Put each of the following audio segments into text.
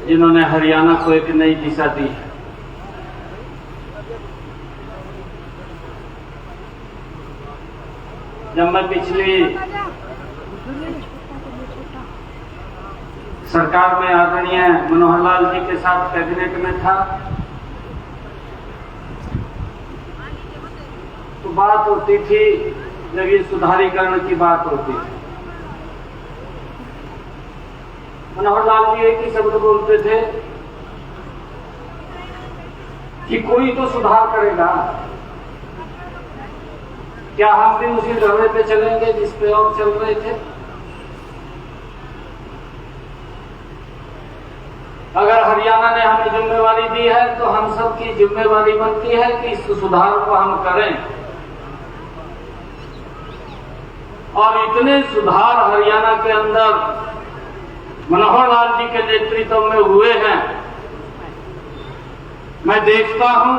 जिन्होंने हरियाणा को एक नई दिशा दी है। जब मैं पिछली सरकार में आदरणीय मनोहर लाल जी के साथ कैबिनेट में था, तो बात होती थी, जब ये सुधारीकरण की बात होती थी, मनोहर लाल जी एक ही शब्द बोलते थे कि कोई तो सुधार करेगा। क्या हम भी उसी ढर्रे पे चलेंगे जिस पे और चल रहे थे? अगर हरियाणा ने हमें जिम्मेवारी दी है तो हम सब की जिम्मेवारी बनती है कि इस सुधार को हम करें। और इतने सुधार हरियाणा के अंदर मनोहर लाल जी के नेतृत्व में हुए हैं। मैं देखता हूं,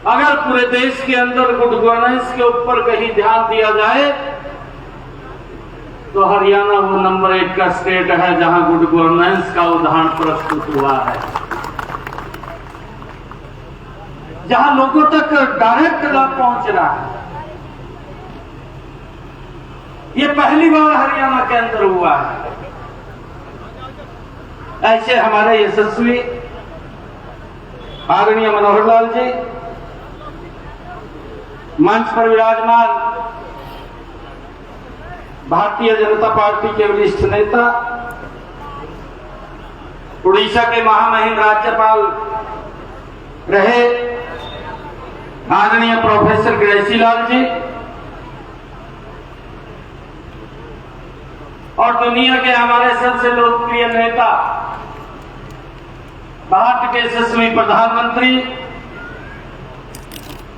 अगर पूरे देश के अंदर गुड गवर्नेंस के ऊपर कहीं ध्यान दिया जाए तो हरियाणा वो नंबर 1 का स्टेट है जहां गुड गवर्नेंस का उदाहरण प्रस्तुत हुआ है, जहां लोगों तक डायरेक्ट लाभ पहुंच रहा है। ये पहली बार हरियाणा के अंदर हुआ है। ऐसे हमारे यशस्वी आदरणीय मनोहर लाल जी, मंच पर विराजमान भारतीय जनता पार्टी के वरिष्ठ नेता, उड़ीसा के महामहिम राज्यपाल रहे आदरणीय प्रोफेसर ग्रेसी लाल जी, और दुनिया के हमारे सबसे लोकप्रिय नेता, भारत के यशस्वी प्रधानमंत्री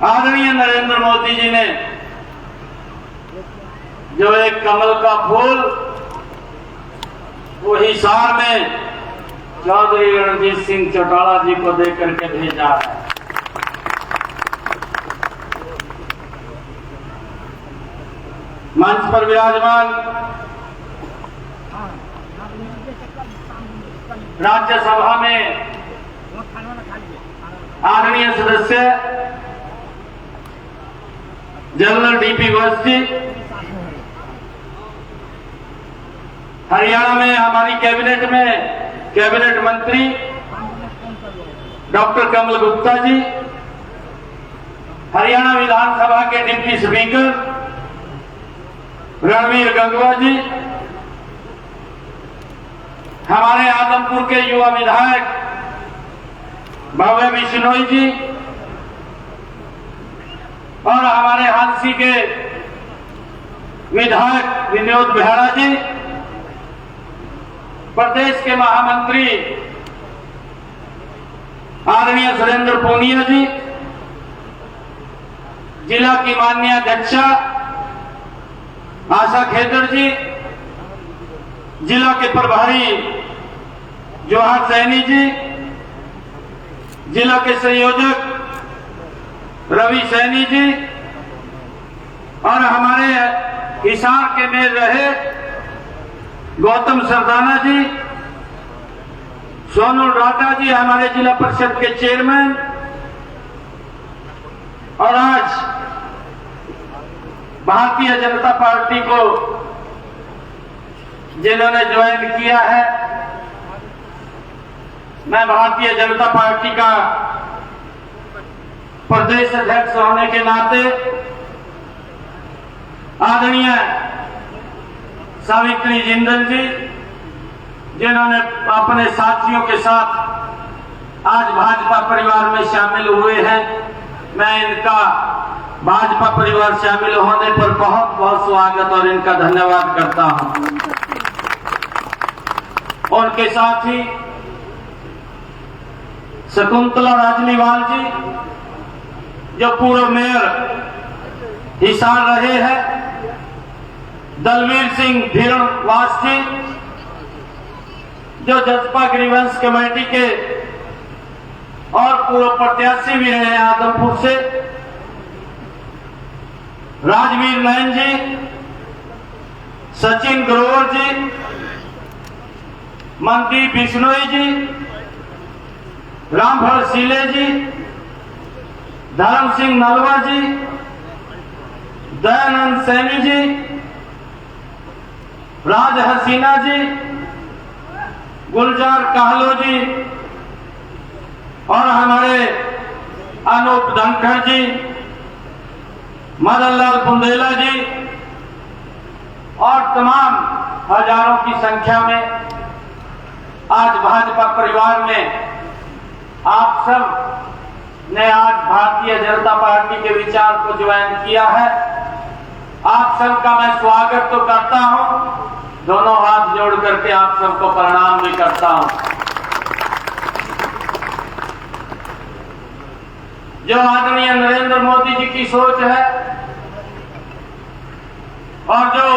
आदरणीय नरेंद्र मोदी जी ने जो एक कमल का फूल वो हिसार में चौधरी रणजीत सिंह चौटाला जी को देकर के भेजा है। मंच पर विराजमान राज्यसभा में आदरणीय सदस्य जनरल डीपी वत्स जी, हरियाणा में हमारी कैबिनेट में कैबिनेट मंत्री डॉक्टर कमल गुप्ता जी, हरियाणा विधानसभा के डिप्टी स्पीकर रणवीर गंगवा जी, हमारे आदमपुर के युवा विधायक भव्य बिश्नोई जी, और हमारे हांसी के विधायक विनोद बेहरा जी, प्रदेश के महामंत्री आदरणीय सुरेंद्र पूनिया जी, जिला की माननीय अध्यक्षा आशा खेदर जी, जिला के प्रभारी जोहार सैनी जी, जिला के संयोजक रवि सैनी जी, और हमारे हिसार के में रहे गौतम सरदाना जी, सोनू राठा जी हमारे जिला परिषद के चेयरमैन, और आज भारतीय जनता पार्टी को जिन्होंने ज्वाइन किया है, मैं भारतीय जनता पार्टी का प्रदेश अध्यक्ष होने के नाते आदरणीय सावित्री जिंदल जी, जिन्होंने अपने साथियों के साथ आज भाजपा परिवार में शामिल हुए हैं, मैं इनका भाजपा परिवार शामिल होने पर बहुत बहुत स्वागत और इनका धन्यवाद करता हूं। उनके साथ ही शकुंतला राजनीवाल जी, जो पूर्व मेयर हिसार रहे हैं, दलवीर सिंह धीरणवास जी, जो जसपा ग्रीवेंस कमेटी के और पूर्व प्रत्याशी भी रहे आदमपुर से, राजवीर नयन जी, सचिन ग्रोवर जी, मनदीप बिश्नोई जी, रामभर सीले जी, धर्म सिंह नलवा जी, दयानंद सैनी जी, राज हसीना जी, गुलजार काहलो जी और हमारे अनूप धनखड़ जी, मदन लाल बुंदेला जी और तमाम हजारों की संख्या में आज भाजपा परिवार में आप सब ने आज भारतीय जनता पार्टी के विचार को ज्वाइन किया है। आप सबका मैं स्वागत तो करता हूं, दोनों हाथ जोड़ करके आप सबको प्रणाम भी करता हूं। जो आदरणीय नरेंद्र मोदी जी की सोच है और जो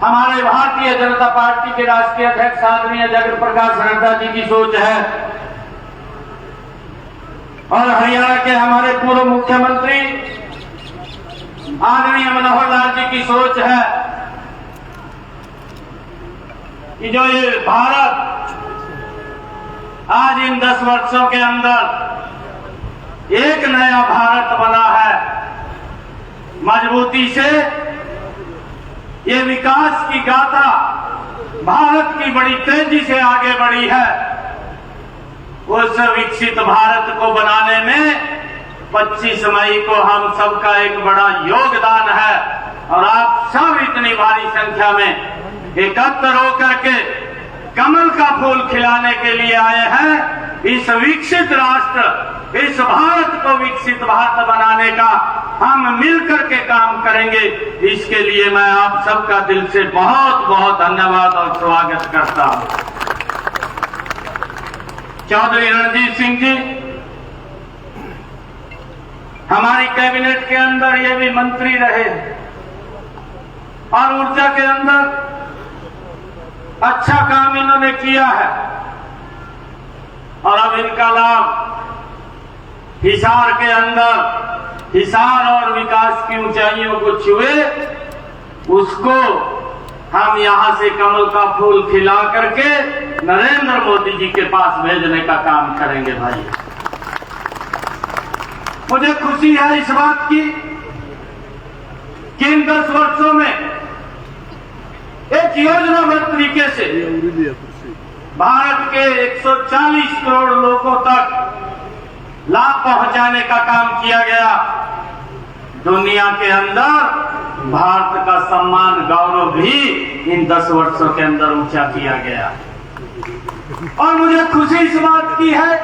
हमारे भारतीय जनता पार्टी के राष्ट्रीय अध्यक्ष आदरणीय जगत प्रकाश नड्डा जी की सोच है और हरियाणा के हमारे पूर्व मुख्यमंत्री आदरणीय मनोहर लाल जी की सोच है कि जो ये भारत आज इन 10 वर्षों के अंदर एक नया भारत बना है, मजबूती से ये विकास की गाथा भारत की बड़ी तेजी से आगे बढ़ी है। उस विकसित भारत को बनाने में 25 मई को हम सबका एक बड़ा योगदान है और आप सब इतनी भारी संख्या में एकत्र होकर के कमल का फूल खिलाने के लिए आए हैं। इस विकसित राष्ट्र, इस भारत को विकसित भारत बनाने का हम मिलकर के काम करेंगे। इसके लिए मैं आप सबका दिल से बहुत बहुत धन्यवाद और स्वागत करता हूं। चौधरी रणजीत सिंह जी हमारी कैबिनेट के अंदर ये भी मंत्री रहे और ऊर्जा के अंदर अच्छा काम इन्होंने किया है और अब इनका लाभ हिसार के अंदर, हिसार और विकास की ऊंचाइयों को छुए, उसको हम यहां से कमल का फूल खिला करके नरेंद्र मोदी जी के पास भेजने का काम करेंगे। भाई मुझे खुशी है इस बात की कि इन 10 वर्षों में एक योजनाबद्ध तरीके से भारत के 140 करोड़ लोगों तक लाभ पहुंचाने का काम किया गया। दुनिया के अंदर भारत का सम्मान, गौरव भी इन 10 वर्षों के अंदर ऊंचा किया गया और मुझे खुशी इस बात की है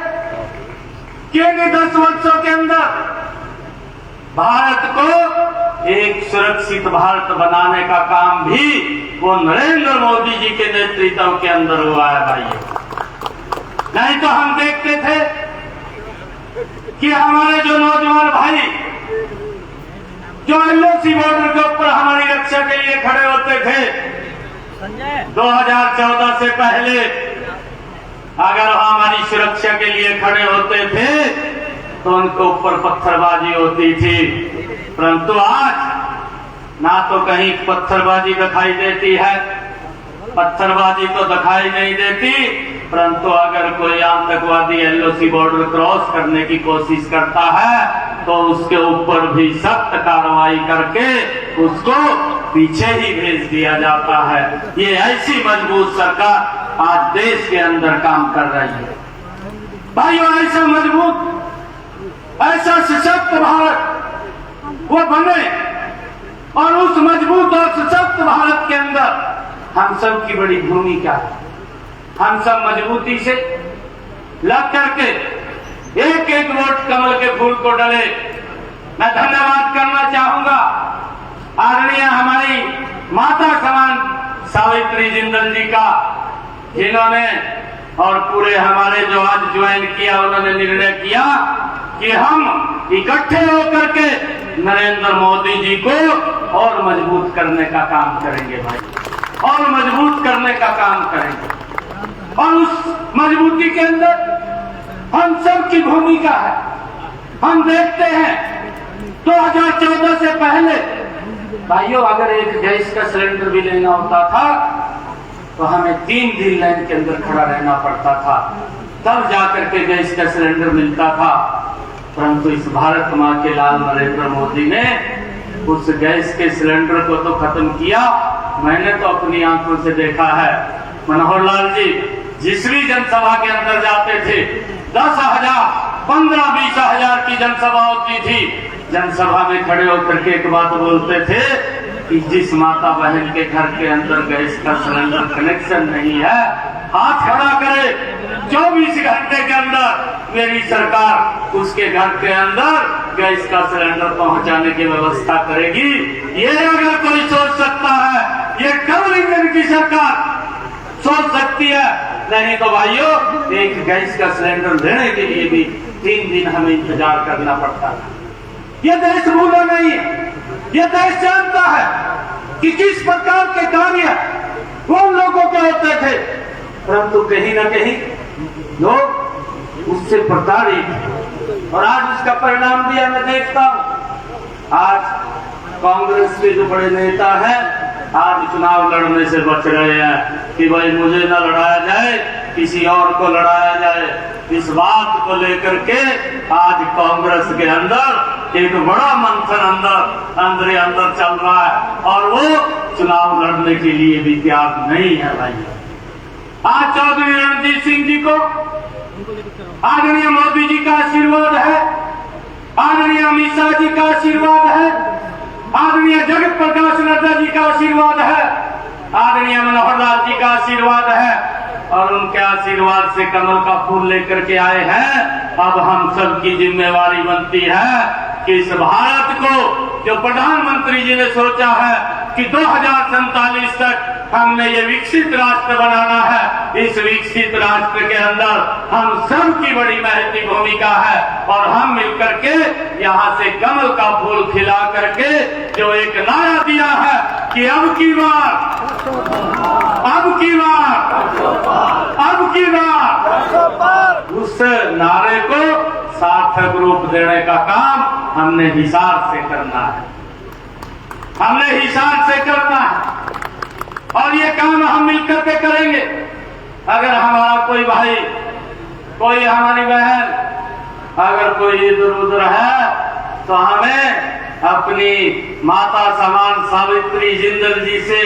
कि इन 10 वर्षों के अंदर भारत को एक सुरक्षित भारत बनाने का काम भी वो नरेंद्र मोदी जी के नेतृत्व के अंदर हुआ है। भाई नहीं तो हम देखते थे कि हमारे जो नौजवान भाई जो एलओसी बॉर्डर के ऊपर हमारी रक्षा के लिए खड़े होते थे, 2014 से पहले अगर हमारी सुरक्षा के लिए खड़े होते थे तो उनको ऊपर पत्थरबाजी होती थी, परंतु आज ना तो कहीं पत्थरबाजी दिखाई देती है, पत्थरबाजी तो दिखाई नहीं देती, परंतु अगर कोई आतंकवादी एलओसी बॉर्डर क्रॉस करने की कोशिश करता है तो उसके ऊपर भी सख्त कार्रवाई करके उसको पीछे ही भेज दिया जाता है। ये ऐसी मजबूत सरकार आज देश के अंदर काम कर रही है। भाइयों, ऐसा मजबूत, ऐसा सशक्त भारत वो बने और उस मजबूत और सशक्त भारत के अंदर हम सब की बड़ी भूमिका है। हम सब मजबूती से लग करके एक एक वोट कमल के फूल को डले। मैं धन्यवाद करना चाहूंगा आदरणीय हमारी माता समान सावित्री जिंदल जी का, जिन्होंने और पूरे हमारे जो आज ज्वाइन किया, उन्होंने निर्णय किया कि हम इकट्ठे होकर के नरेंद्र मोदी जी को और मजबूत करने का काम करेंगे। भाई, और मजबूत करने का काम करेंगे और उस मजबूती के अंदर हम सब की भूमिका है। हम देखते हैं 2014 से पहले भाइयों, अगर एक गैस का सिलेंडर भी लेना होता था तो हमें 3 दिन लाइन के अंदर खड़ा रहना पड़ता था, तब जाकर के गैस का सिलेंडर मिलता था। परंतु इस भारत माँ के लाल नरेंद्र मोदी ने उस गैस के सिलेंडर को तो खत्म किया। मैंने तो अपनी आंखों से देखा है, मनोहर लाल जी जिस भी जनसभा के अंदर जाते थे 10,000, 15-20,000 की जनसभा होती थी। जनसभा में खड़े होकर के एक बात बोलते थे कि जिस माता बहन के घर के अंदर गैस का सिलेंडर कनेक्शन नहीं है, हाथ खड़ा करे, 24 घंटे के अंदर मेरी सरकार उसके घर के अंदर गैस का सिलेंडर पहुंचाने की व्यवस्था करेगी। ये अगर कोई सोच सकता है, ये डबल इंजन की सरकार सोच सकती है। नहीं तो भाइयों, एक गैस का सिलेंडर लेने के लिए भी 3 दिन हमें इंतजार करना पड़ता था। ये देश भूला नहीं है, ये देश जानता है कि किस प्रकार के कार्य कौन लोगों के होते थे, परंतु कहीं ना कहीं लोग उससे प्रताड़ित, और आज उसका परिणाम भी मैं देखता हूं। आज कांग्रेस के जो बड़े नेता हैं, आज चुनाव लड़ने से बच रहे हैं कि भाई मुझे न लड़ाया जाए, किसी और को लड़ाया जाए। इस बात को लेकर के आज कांग्रेस के अंदर एक बड़ा मंथन अंदर चल रहा है, और वो चुनाव लड़ने के लिए भी तैयार नहीं है भाई। आज चौधरी रणजीत सिंह जी को आदरणीय मोदी जी का आशीर्वाद है, आदरणीय अमित शाह जी का आशीर्वाद है, आदरणीय जगत प्रकाश नड्डा जी का आशीर्वाद है, आदरणीय मनोहर लाल जी का आशीर्वाद है, और उनके आशीर्वाद से कमल का फूल लेकर के आए हैं। अब हम सब की जिम्मेवारी बनती है कि इस भारत को जो प्रधानमंत्री जी ने सोचा है कि 2047 तक हमने ये विकसित राष्ट्र बनाना है, इस विकसित राष्ट्र के अंदर हम सब की बड़ी महत्वपूर्ण भूमिका है, और हम मिलकर के यहाँ से कमल का फूल खिला करके जो एक नारा दिया है कि अब की बार उस नारे को सार्थक रूप देने का काम हमने हिसार से करना है, हमने हिसार से करना है, और ये काम हम मिलकर के करेंगे। अगर हमारा कोई भाई, कोई हमारी बहन, अगर कोई इधर उधर है, तो हमें अपनी माता समान सावित्री जिंदल जी से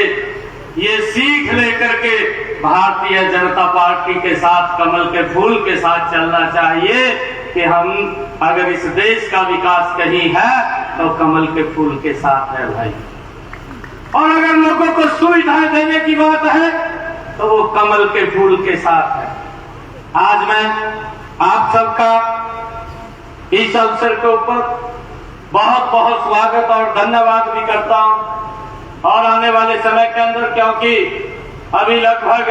ये सीख लेकर के भारतीय जनता पार्टी के साथ, कमल के फूल के साथ चलना चाहिए कि हम अगर इस देश का विकास कहीं है तो कमल के फूल के साथ है भाई। और अगर लोगों को सुविधाएं देने की बात है तो वो कमल के फूल के साथ है। आज मैं आप सबका इस अवसर के ऊपर बहुत बहुत स्वागत और धन्यवाद भी करता हूं, और आने वाले समय के अंदर, क्योंकि अभी लगभग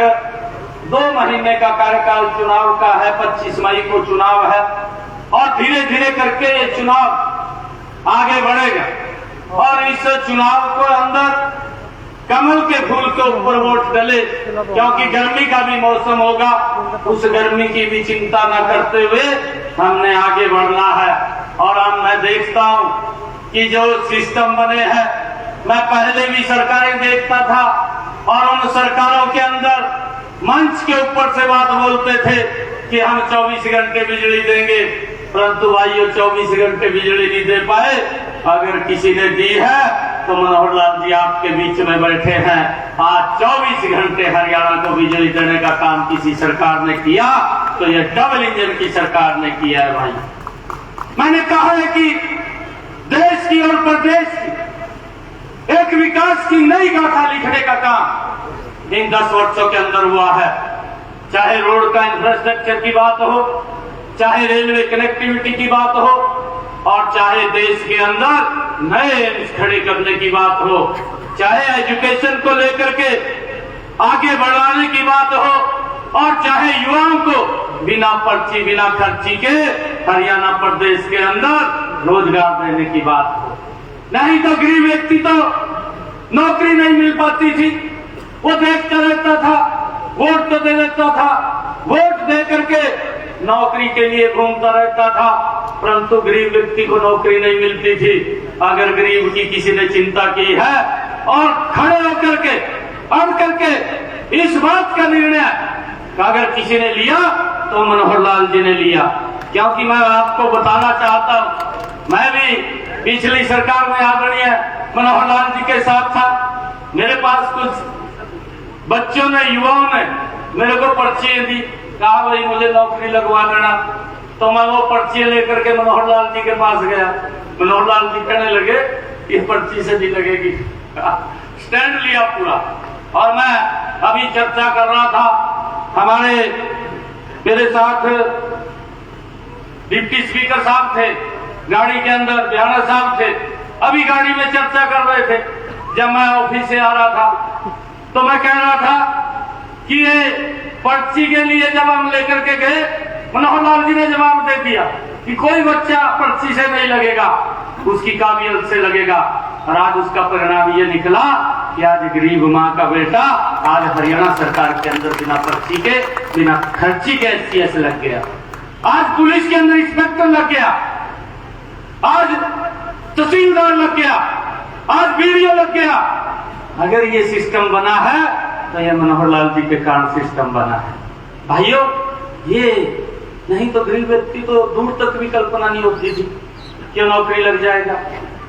2 महीने का कार्यकाल चुनाव का है, 25 मई को चुनाव है, और धीरे धीरे करके ये चुनाव आगे बढ़ेगा, और इस चुनाव को अंदर कमल के फूल के ऊपर वोट डले, क्योंकि गर्मी का भी मौसम होगा, उस गर्मी की भी चिंता न करते हुए हमने आगे बढ़ना है। और अब मैं देखता हूं कि जो सिस्टम बने हैं, मैं पहले भी सरकारें देखता था, और उन सरकारों के अंदर मंच के ऊपर से बात बोलते थे कि हम 24 घंटे बिजली देंगे, परंतु भाइयों 24 घंटे बिजली नहीं दे पाए। अगर किसी ने दी है तो मनोहर लाल जी आपके बीच में बैठे हैं, आज 24 घंटे हरियाणा को बिजली देने का काम किसी सरकार ने किया तो ये डबल इंजन की सरकार ने किया है भाई। मैंने कहा है कि देश की और प्रदेश की एक विकास की नई गाथा लिखने का काम इन 10 वर्षों के अंदर हुआ है। चाहे रोड का इंफ्रास्ट्रक्चर की बात हो, चाहे रेलवे कनेक्टिविटी की बात हो, और चाहे देश के अंदर नए एम्स खड़े करने की बात हो, चाहे एजुकेशन को लेकर के आगे बढ़ाने की बात हो, और चाहे युवाओं को बिना पर्ची बिना खर्ची के हरियाणा प्रदेश के अंदर रोजगार देने की बात हो। नहीं तो गरीब व्यक्ति तो नौकरी नहीं मिल पाती थी, वो देखता रहता था, वोट तो दे देता था, वोट दे करके नौकरी के लिए घूमता रहता था, परंतु गरीब व्यक्ति को नौकरी नहीं मिलती थी। अगर गरीब की किसी ने चिंता की है और खड़े होकर के अड़ करके इस बात का निर्णय अगर किसी ने लिया तो मनोहर लाल जी ने लिया। क्योंकि मैं आपको बताना चाहता हूं, मैं भी पिछली सरकार में आदरणीय मनोहर लाल जी के साथ था। मेरे पास कुछ बच्चों ने, युवाओं ने मेरे को पर्चियां दी, कहा भाई मुझे नौकरी लगवा देना। तो मैं वो पर्चियां लेकर के मनोहर लाल जी के पास गया। मनोहर लाल जी कहने लगे ये पर्ची से भी लगेगी। स्टैंड लिया पूरा। और मैं अभी चर्चा कर रहा था, हमारे मेरे साथ डिप्टी स्पीकर साहब थे, गाड़ी के अंदर बिहाना साहब थे। अभी गाड़ी में चर्चा कर रहे थे जब मैं ऑफिस से आ रहा था। तो मैं कह रहा था कि ये पर्ची के लिए जब हम लेकर के गए, मनोहर लाल जी ने जवाब दे दिया कि कोई बच्चा पर्ची से नहीं लगेगा, उसकी काबिलियत से लगेगा। और आज उसका परिणाम ये निकला कि आज गरीब माँ का बेटा आज हरियाणा सरकार के अंदर बिना पर्ची के, बिना खर्ची के SCS लग गया। आज पुलिस के अंदर इंस्पेक्टर लग गया, आज तहसीलदार लग गया, आज BDO लग गया। अगर ये सिस्टम बना है तो ये मनोहर लाल जी के कारण सिस्टम बना है। भाइयों, ये नहीं तो गरीब व्यक्ति तो दूर तक भी कल्पना नहीं होती थी कि नौकरी लग जाएगा।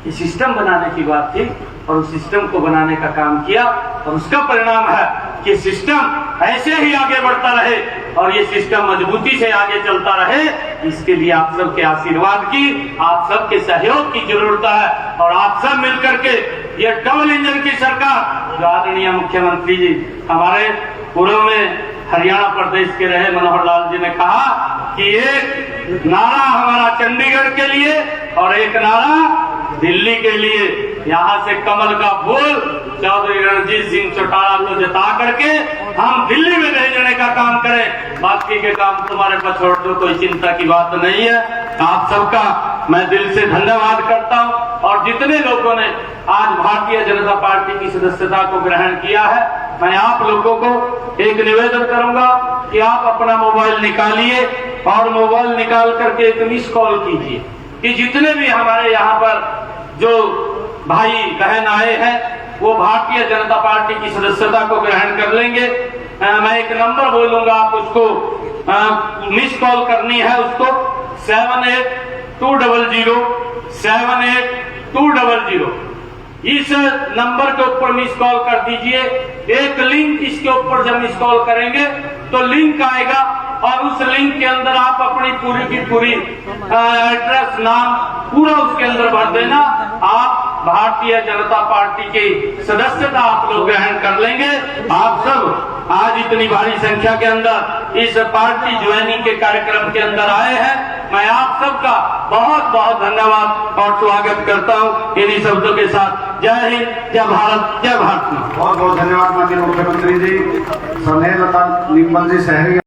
ये सिस्टम बनाने की बात थी और उस सिस्टम को बनाने का काम किया और उसका परिणाम है कि सिस्टम ऐसे ही आगे बढ़ता रहे और ये सिस्टम मजबूती से आगे चलता रहे। इसके लिए आप सबके आशीर्वाद की, आप सबके सहयोग की जरूरत है। और आप सब मिलकर के ये डबल इंजन की सरकार जो आदरणीय मुख्यमंत्री जी हमारे पूर्व में हरियाणा प्रदेश के रहे मनोहर लाल जी ने कहा कि एक नारा हमारा चंडीगढ़ के लिए और एक नारा दिल्ली के लिए। यहाँ से कमल का फूल चौधरी रणजीत सिंह चौटाला को जिता करके हम दिल्ली में भेजने का काम करें। बाकी के काम तुम्हारे पर छोड़ दो, कोई चिंता की बात नहीं है। आप सबका मैं दिल से धन्यवाद करता हूँ। और जितने लोगों ने आज भारतीय जनता पार्टी की सदस्यता को ग्रहण किया है, मैं आप लोगों को एक निवेदन करूंगा कि आप अपना मोबाइल निकालिए और मोबाइल निकाल करके एक मिस कॉल कीजिए कि जितने भी हमारे यहाँ पर जो भाई बहन आए हैं वो भारतीय जनता पार्टी की सदस्यता को ग्रहण कर लेंगे। मैं एक नंबर बोलूंगा, आप उसको मिस कॉल करनी है, उसको 7820078200। इस नंबर के ऊपर मिस कॉल कर दीजिए। एक लिंक इसके ऊपर जब मिस कॉल करेंगे तो लिंक आएगा और उस लिंक के अंदर आप अपनी पूरी की पूरी एड्रेस, नाम पूरा उसके अंदर भर देना। आप भारतीय जनता पार्टी की सदस्यता आप लोग ग्रहण कर लेंगे। आप सब आज इतनी भारी संख्या के अंदर इस पार्टी ज्वाइनिंग के कार्यक्रम के अंदर आए हैं। मैं आप सबका बहुत बहुत धन्यवाद और स्वागत करता हूं इन्हीं शब्दों के साथ। जय हिंद, जय भारत, जय भारत। बहुत बहुत धन्यवाद माननीय मुख्यमंत्री जी। स्नेहलता निम्बल जी शहरी